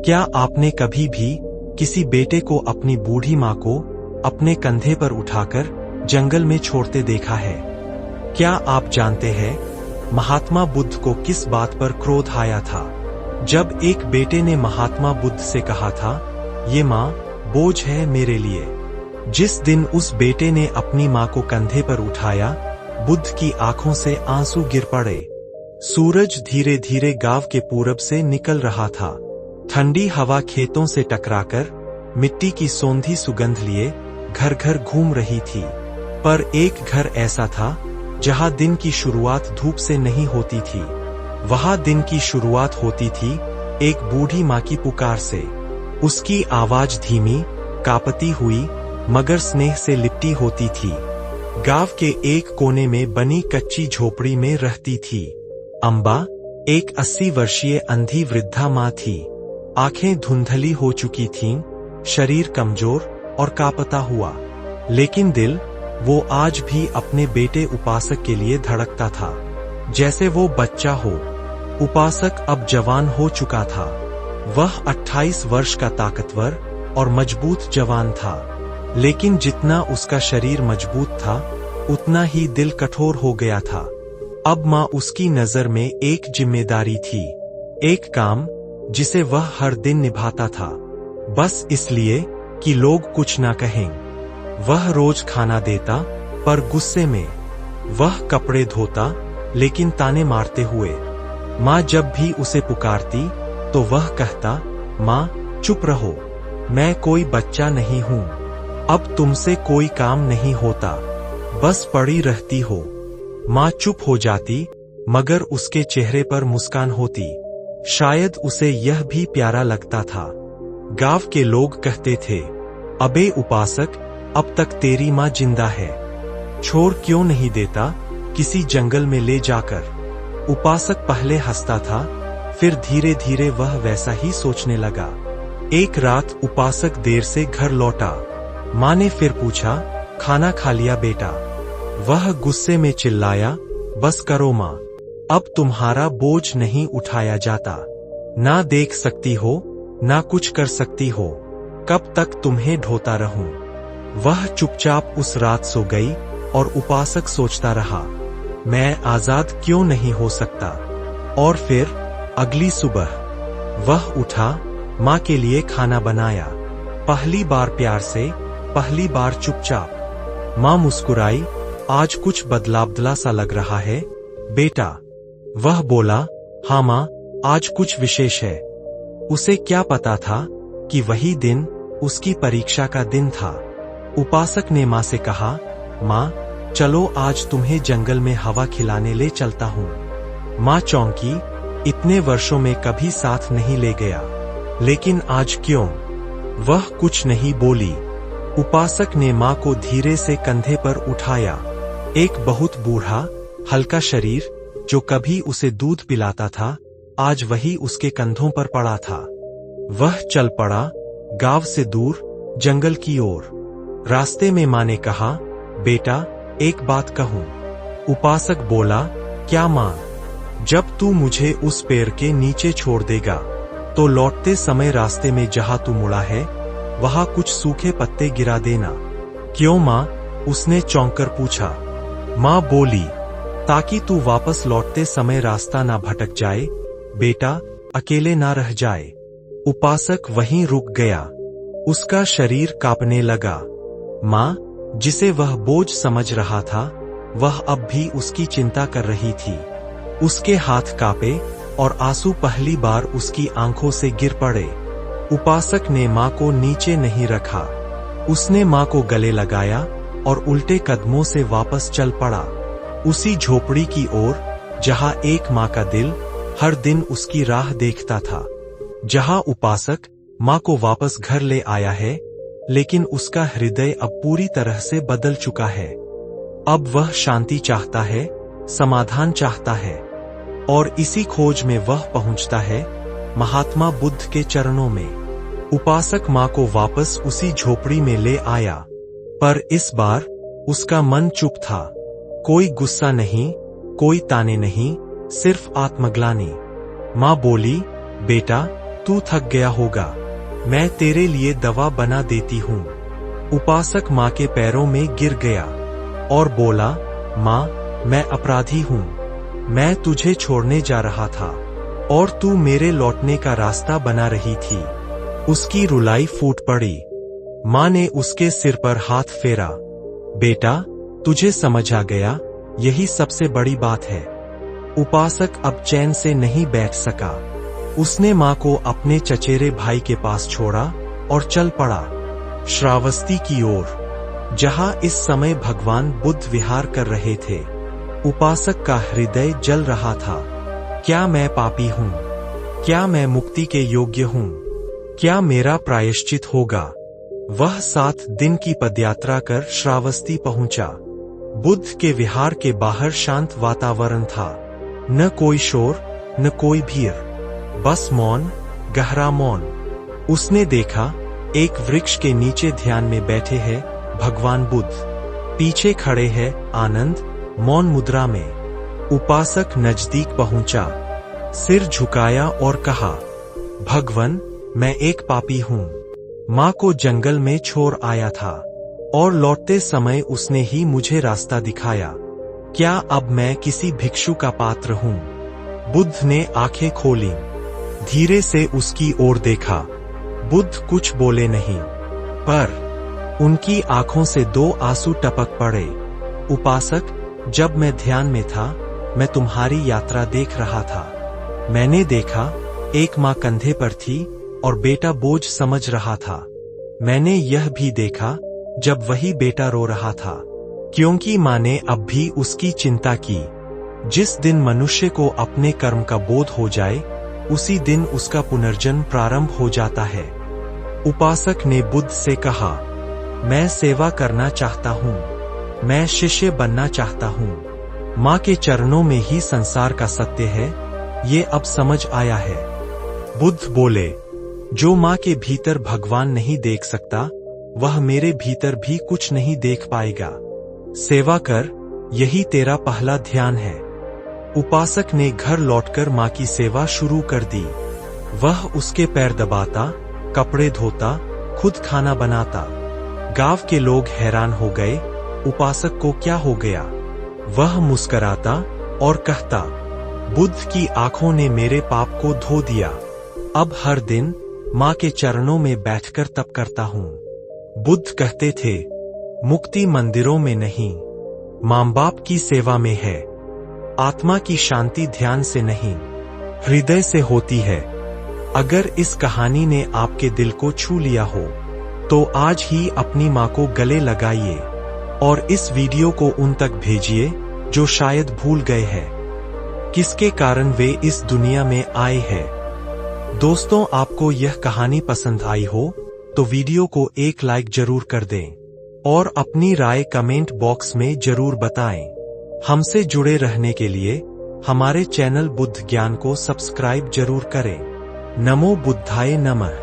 क्या आपने कभी भी किसी बेटे को अपनी बूढ़ी माँ को अपने कंधे पर उठाकर जंगल में छोड़ते देखा है? क्या आप जानते हैं महात्मा बुद्ध को किस बात पर क्रोध आया था? जब एक बेटे ने महात्मा बुद्ध से कहा था, ये माँ बोझ है मेरे लिए। जिस दिन उस बेटे ने अपनी माँ को कंधे पर उठाया, बुद्ध की आंखों से आंसू गिर पड़े। सूरज धीरे धीरे गांव के पूरब से निकल रहा था। ठंडी हवा खेतों से टकराकर मिट्टी की सौंधी सुगंध लिए घर घर घूम रही थी। पर एक घर ऐसा था जहां दिन की शुरुआत धूप से नहीं होती थी। वहां दिन की शुरुआत होती थी एक बूढ़ी माँ की पुकार से। उसकी आवाज धीमी, कांपती हुई, मगर स्नेह से लिपटी होती थी। गांव के एक कोने में बनी कच्ची झोपड़ी में रहती थी अम्बा। एक 80 वर्षीय अंधी वृद्धा माँ थी। आंखें धुंधली हो चुकी थीं, शरीर कमजोर और कांपता हुआ, लेकिन दिल वो आज भी अपने बेटे उपासक के लिए धड़कता था, जैसे वो बच्चा हो। उपासक अब जवान हो चुका था। वह 28 वर्ष का ताकतवर और मजबूत जवान था, लेकिन जितना उसका शरीर मजबूत था, उतना ही दिल कठोर हो गया था। अब माँ उसकी नजर में एक जिम्मेदारी थी, एक काम जिसे वह हर दिन निभाता था, बस इसलिए कि लोग कुछ ना कहें। वह रोज खाना देता, पर गुस्से में। वह कपड़े धोता, लेकिन ताने मारते हुए। माँ जब भी उसे पुकारती तो वह कहता, माँ चुप रहो, मैं कोई बच्चा नहीं हूँ। अब तुमसे कोई काम नहीं होता, बस पड़ी रहती हो। माँ चुप हो जाती, मगर उसके चेहरे पर मुस्कान होती। शायद उसे यह भी प्यारा लगता था। गांव के लोग कहते थे, अबे उपासक, अब तक तेरी माँ जिंदा है, छोड़ क्यों नहीं देता किसी जंगल में ले जाकर। उपासक पहले हंसता था, फिर धीरे धीरे वह वैसा ही सोचने लगा। एक रात उपासक देर से घर लौटा। माँ ने फिर पूछा, खाना खा लिया बेटा? वह गुस्से में चिल्लाया, बस करो माँ, अब तुम्हारा बोझ नहीं उठाया जाता। ना देख सकती हो, ना कुछ कर सकती हो, कब तक तुम्हें ढोता रहूं? वह चुपचाप उस रात सो गई और उपासक सोचता रहा, मैं आजाद क्यों नहीं हो सकता। और फिर अगली सुबह वह उठा, माँ के लिए खाना बनाया। पहली बार प्यार से, पहली बार चुपचाप। माँ मुस्कुराई, आज कुछ बदलाव सा लग रहा है बेटा। वह बोला, हाँ माँ, आज कुछ विशेष है। उसे क्या पता था कि वही दिन उसकी परीक्षा का दिन था। उपासक ने माँ से कहा, माँ चलो आज तुम्हें जंगल में हवा खिलाने ले चलता हूँ। माँ चौंकी, इतने वर्षों में कभी साथ नहीं ले गया, लेकिन आज क्यों? वह कुछ नहीं बोली। उपासक ने माँ को धीरे से कंधे पर उठाया। एक बहुत बूढ़ा, हल्का शरीर जो कभी उसे दूध पिलाता था, आज वही उसके कंधों पर पड़ा था। वह चल पड़ा, गांव से दूर, जंगल की ओर। रास्ते में माँ ने कहा, बेटा एक बात कहूं? उपासक बोला, क्या माँ? जब तू मुझे उस पेड़ के नीचे छोड़ देगा, तो लौटते समय रास्ते में जहां तू मुड़ा है, वहां कुछ सूखे पत्ते गिरा देना। क्यों माँ? उसने चौंककर पूछा। माँ बोली, ताकि तू वापस लौटते समय रास्ता ना भटक जाए बेटा, अकेले ना रह जाए। उपासक वहीं रुक गया। उसका शरीर कांपने लगा। माँ, जिसे वह बोझ समझ रहा था, वह अब भी उसकी चिंता कर रही थी। उसके हाथ कांपे और आंसू पहली बार उसकी आंखों से गिर पड़े। उपासक ने माँ को नीचे नहीं रखा। उसने माँ को गले लगाया और उल्टे कदमों से वापस चल पड़ा, उसी झोपड़ी की ओर जहां एक माँ का दिल हर दिन उसकी राह देखता था। जहां उपासक माँ को वापस घर ले आया है, लेकिन उसका हृदय अब पूरी तरह से बदल चुका है। अब वह शांति चाहता है, समाधान चाहता है, और इसी खोज में वह पहुंचता है महात्मा बुद्ध के चरणों में। उपासक माँ को वापस उसी झोपड़ी में ले आया, पर इस बार उसका मन चुप था। कोई गुस्सा नहीं, कोई ताने नहीं, सिर्फ आत्मग्लानि। माँ बोली, बेटा तू थक गया होगा, मैं तेरे लिए दवा बना देती हूँ। उपासक माँ के पैरों में गिर गया और बोला, माँ, मैं अपराधी हूँ। मैं तुझे छोड़ने जा रहा था और तू मेरे लौटने का रास्ता बना रही थी। उसकी रुलाई फूट पड़ी। माँ ने उसके सिर पर हाथ फेरा। बेटा, तुझे समझ आ गया, यही सबसे बड़ी बात है। उपासक अब चैन से नहीं बैठ सका। उसने माँ को अपने चचेरे भाई के पास छोड़ा और चल पड़ा श्रावस्ती की ओर, जहां इस समय भगवान बुद्ध विहार कर रहे थे। उपासक का हृदय जल रहा था। क्या मैं पापी हूँ? क्या मैं मुक्ति के योग्य हूँ? क्या मेरा प्रायश्चित होगा? वह 7 दिन की पदयात्रा कर श्रावस्ती पहुंचा। बुद्ध के विहार के बाहर शांत वातावरण था। न कोई शोर, न कोई भीड़, बस मौन, गहरा मौन। उसने देखा, एक वृक्ष के नीचे ध्यान में बैठे हैं भगवान बुद्ध। पीछे खड़े हैं आनंद, मौन मुद्रा में। उपासक नजदीक पहुंचा, सिर झुकाया और कहा, भगवान, मैं एक पापी हूँ। माँ को जंगल में छोड़ आया था और लौटते समय उसने ही मुझे रास्ता दिखाया। क्या अब मैं किसी भिक्षु का पात्र हूँ? बुद्ध ने आंखें खोली, धीरे से उसकी ओर देखा। बुद्ध कुछ बोले नहीं, पर उनकी आंखों से 2 आंसू टपक पड़े। उपासक, जब मैं ध्यान में था, मैं तुम्हारी यात्रा देख रहा था। मैंने देखा, एक माँ कंधे पर थी और बेटा बोझ समझ रहा था। मैंने यह भी देखा, जब वही बेटा रो रहा था, क्योंकि माँ ने अब भी उसकी चिंता की। जिस दिन मनुष्य को अपने कर्म का बोध हो जाए, उसी दिन उसका पुनर्जन्म प्रारंभ हो जाता है। उपासक ने बुद्ध से कहा, मैं सेवा करना चाहता हूँ, मैं शिष्य बनना चाहता हूँ। माँ के चरणों में ही संसार का सत्य है, ये अब समझ आया है। बुद्ध बोले, जो माँ के भीतर भगवान नहीं देख सकता, वह मेरे भीतर भी कुछ नहीं देख पाएगा। सेवा कर, यही तेरा पहला ध्यान है। उपासक ने घर लौटकर माँ की सेवा शुरू कर दी। वह उसके पैर दबाता, कपड़े धोता, खुद खाना बनाता। गांव के लोग हैरान हो गए, उपासक को क्या हो गया? वह मुस्कराता और कहता, बुद्ध की आंखों ने मेरे पाप को धो दिया। अब हर दिन माँ के चरणों में बैठकर तप करता हूँ। बुद्ध कहते थे, मुक्ति मंदिरों में नहीं, माँ बाप की सेवा में है। आत्मा की शांति ध्यान से नहीं, हृदय से होती है। अगर इस कहानी ने आपके दिल को छू लिया हो, तो आज ही अपनी माँ को गले लगाइए और इस वीडियो को उन तक भेजिए जो शायद भूल गए हैं किसके कारण वे इस दुनिया में आए हैं। दोस्तों, आपको यह कहानी पसंद आई हो तो वीडियो को एक लाइक जरूर कर दें और अपनी राय कमेंट बॉक्स में जरूर बताएं। हमसे जुड़े रहने के लिए हमारे चैनल बुद्ध ज्ञान को सब्सक्राइब जरूर करें। नमो बुद्धाय नमः।